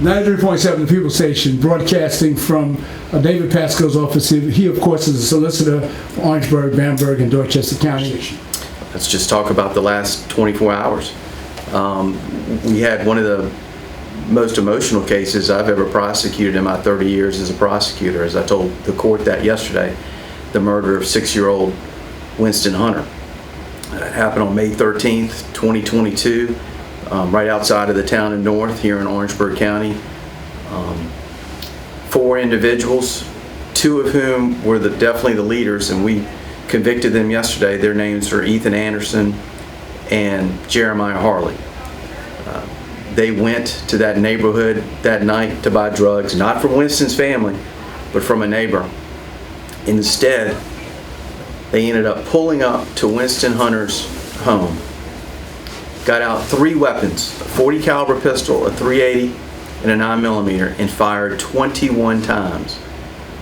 93.7 The People Station, broadcasting from David Pascoe's office. He, of course, is a solicitor for Orangeburg, Bamberg, and Dorchester County. Let's just talk about the last 24 hours. We had one of the most emotional cases I've ever prosecuted in my 30 years as a prosecutor. As I told the court that yesterday, the murder of 6-year-old Winston Hunter. It happened on May 13th, 2022. Right outside of the town of North here in Orangeburg County. 4 individuals, 2 of whom were definitely the leaders, and we convicted them yesterday. Their names are Ethan Anderson and Jeremiah Harley. They went to that neighborhood that night to buy drugs, not from Winston's family, but from a neighbor. Instead, they ended up pulling up to Winston Hunter's home, got out 3 weapons, a .40 caliber pistol, a .380, and a 9mm, and fired 21 times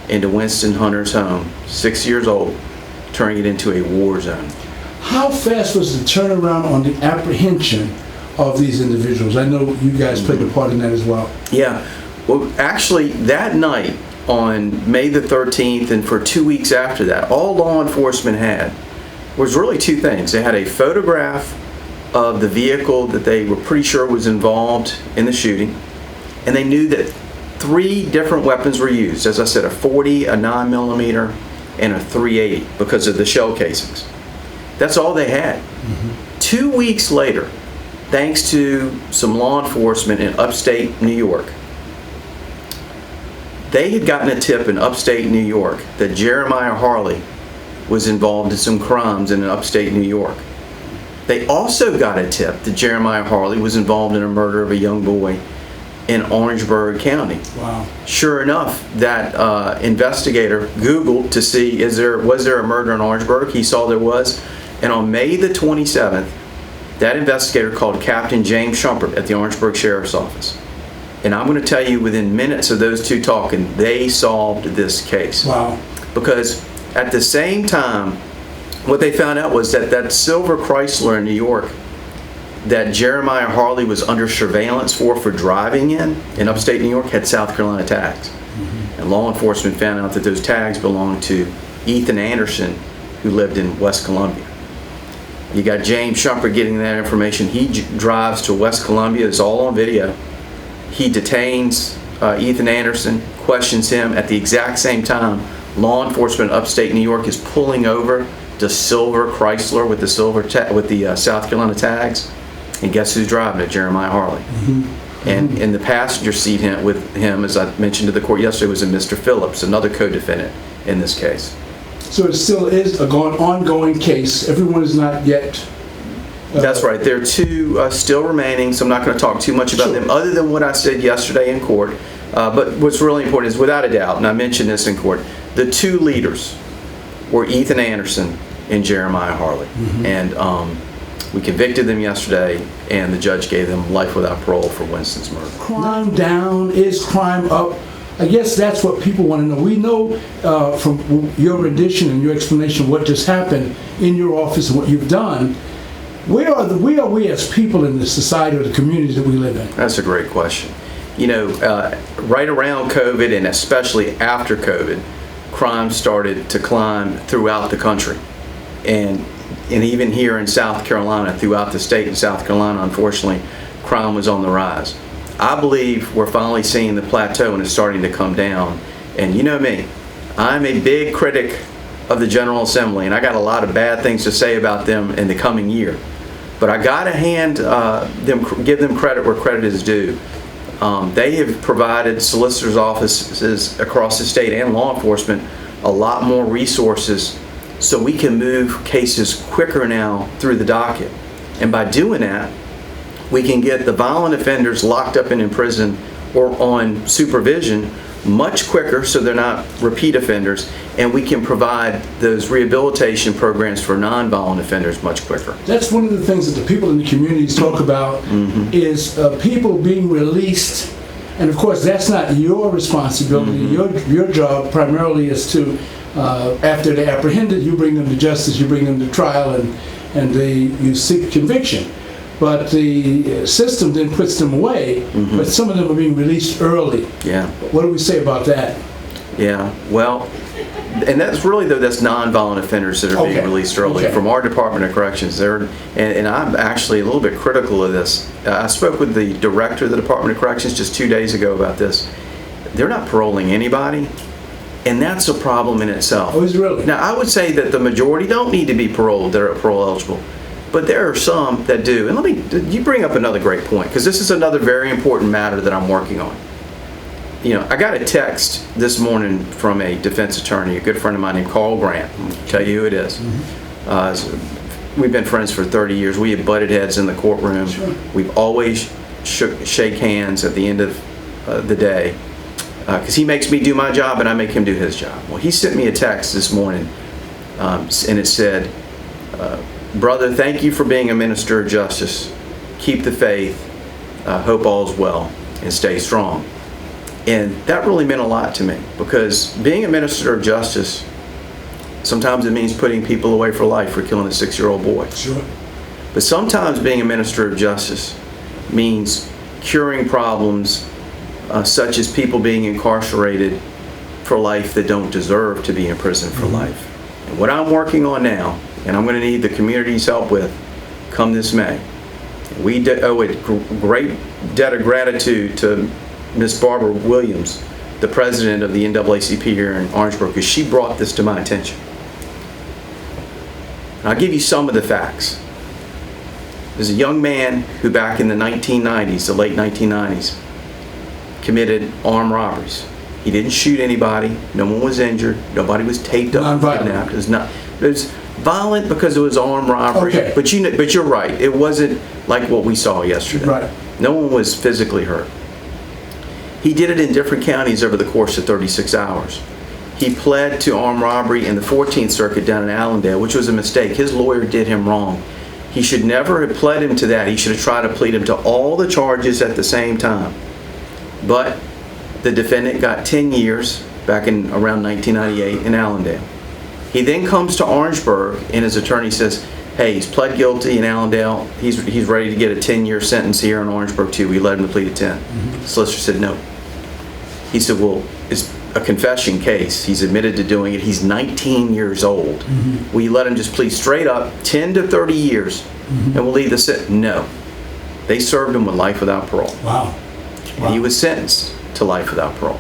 into Winston Hunter's home, 6 years old, turning it into a war zone. How fast was the turnaround on the apprehension of these individuals? I know you guys played a part in that as well. Yeah. Well, actually, that night on May the 13th and for 2 weeks after that, all law enforcement had was really 2 things. They had a photograph of the vehicle that they were pretty sure was involved in the shooting, and they knew that 3 different weapons were used. As I said, a .40, a 9mm, and a .380 because of the shell casings. That's all they had. 2 weeks later, thanks to some law enforcement in upstate New York, they had gotten a tip in upstate New York that Jeremiah Harley was involved in some crimes in upstate New York. They also got a tip that Jeremiah Harley was involved in a murder of a young boy in Orangeburg County. Wow. Sure enough, that investigator Googled to see was there a murder in Orangeburg. He saw there was. And on May the 27th, that investigator called Captain James Shumpert at the Orangeburg Sheriff's Office. And I'm going to tell you, within minutes of those 2 talking, they solved this case. Wow. Because at the same time, what they found out was that silver Chrysler in New York that Jeremiah Harley was under surveillance for driving in upstate New York had South Carolina tags. And law enforcement found out that those tags belonged to Ethan Anderson, who lived in West Columbia. You got James Shumpert getting that information. He drives to West Columbia. It's all on video. He detains Ethan Anderson, questions him. At the exact same time, law enforcement upstate New York is pulling over the silver Chrysler with the South Carolina tags, and guess who's driving it? Jeremiah Harley. And in the passenger seat with him, as I mentioned to the court yesterday, was a Mr. Phillips, another co-defendant in this case. So it still is an ongoing case. Everyone is not yet. That's right. There are 2 still remaining, so I'm not going to talk too much about them other than what I said yesterday in court. But what's really important is, without a doubt, and I mentioned this in court, the 2 leaders were Ethan Anderson and Jeremiah Harley. And we convicted them yesterday, and the judge gave them life without parole for Winston's murder. Crime down, is crime up? I guess that's what people want to know. We know from your rendition and your explanation what just happened in your office and what you've done. Where are we as people in the society or the communities that we live in? That's a great question. You know, right around COVID and especially after COVID, crime started to climb throughout the country. And even here in South Carolina, throughout the state of South Carolina, unfortunately, crime was on the rise. I believe we're finally seeing the plateau and it's starting to come down. And you know me, I'm a big critic of the General Assembly, and I got a lot of bad things to say about them in the coming year. But I gotta give them credit where credit is due. They have provided solicitors' offices across the state and law enforcement a lot more resources so we can move cases quicker now through the docket. And by doing that, we can get the violent offenders locked up and in prison or on supervision much quicker so they're not repeat offenders, and we can provide those rehabilitation programs for non-violent offenders much quicker. That's one of the things that the people in the communities talk about is people being released. And of course, that's not your responsibility. Your job primarily is to, after they're apprehended, you bring them to justice, you bring them to trial, and you seek conviction. but the system then puts them away, but some of them are being released early. Yeah. What do we say about that? Yeah, well, and that's really, though, that's non-violent offenders that are being released early from our Department of Corrections. And I'm actually a little bit critical of this. I spoke with the director of the Department of Corrections just 2 days ago about this. They're not paroling anybody, and that's a problem in itself. Oh, is it really? Now, I would say that the majority don't need to be paroled that are parole eligible, but there are some that do. And you bring up another great point, because this is another very important matter that I'm working on. You know, I got a text this morning from a defense attorney, a good friend of mine named Carl Grant. I'll tell you who it is. We've been friends for 30 years. We have butted heads in the courtroom. Sure. We've always shake hands at the end of the day, because he makes me do my job and I make him do his job. Well, he sent me a text this morning, and it said, "Brother, thank you for being a minister of justice. Keep the faith. Hope all's well, and stay strong." And that really meant a lot to me, because being a minister of justice, sometimes it means putting people away for life for killing a 6-year-old boy. Sure. But sometimes being a minister of justice means curing problems such as people being incarcerated for life that don't deserve to be in prison for life. And what I'm working on now, and I'm going to need the community's help with come this May, we owe a great debt of gratitude to Ms. Barbara Williams, the president of the NAACP here in Orangeburg, because she brought this to my attention. And I'll give you some of the facts. There's a young man who back in the 1990s, the late 1990s, committed armed robberies. He didn't shoot anybody. No one was injured. Nobody was taped up. Non-violent. It was violent because it was armed robbery. Okay. But you're right. It wasn't like what we saw yesterday. Right. No one was physically hurt. He did it in different counties over the course of 36 hours. He pled to armed robbery in the 14th Circuit down in Allendale, which was a mistake. His lawyer did him wrong. He should never have pled him to that. He should have tried to plead him to all the charges at the same time. But the defendant got 10 years back in around 1998 in Allendale. He then comes to Orangeburg, and his attorney says, hey, he's pled guilty in Allendale. He's ready to get a 10-year sentence here in Orangeburg too. We let him to plead to 10. The solicitor said no. He said, well, it's a confession case. He's admitted to doing it. He's 19 years old. We let him just plead straight up 10 to 30 years, and we'll leave the sentence. No. They served him with life without parole. Wow. And he was sentenced to life without parole.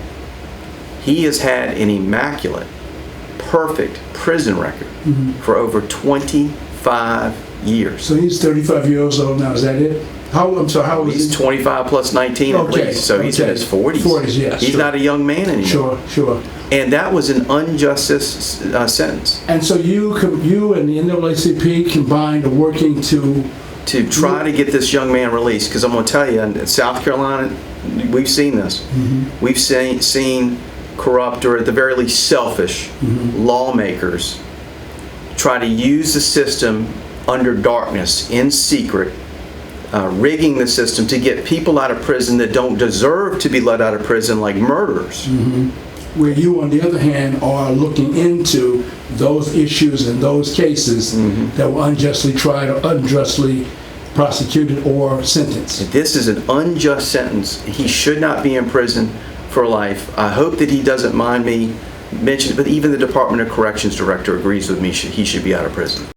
He has had an immaculate, perfect prison record for over 25 years. So he's 35 years old now, is that it? How old is He's he? 25 plus 19 at least, so he's in his 40s. 40s, yes. He's not a young man anymore. Sure. And that was an unjust sentence. And so you and the NAACP combined are working to try to get this young man released, because I'm going to tell you, in South Carolina, we've seen this. We've seen corrupt, or at the very least selfish, lawmakers try to use the system under darkness, in secret, rigging the system to get people out of prison that don't deserve to be let out of prison, like murderers. Where you, on the other hand, are looking into those issues and those cases that were unjustly tried or unjustly prosecuted or sentenced. This is an unjust sentence. He should not be in prison for life. I hope that he doesn't mind me mentioning, but even the Department of Corrections director agrees with me he should be out of prison.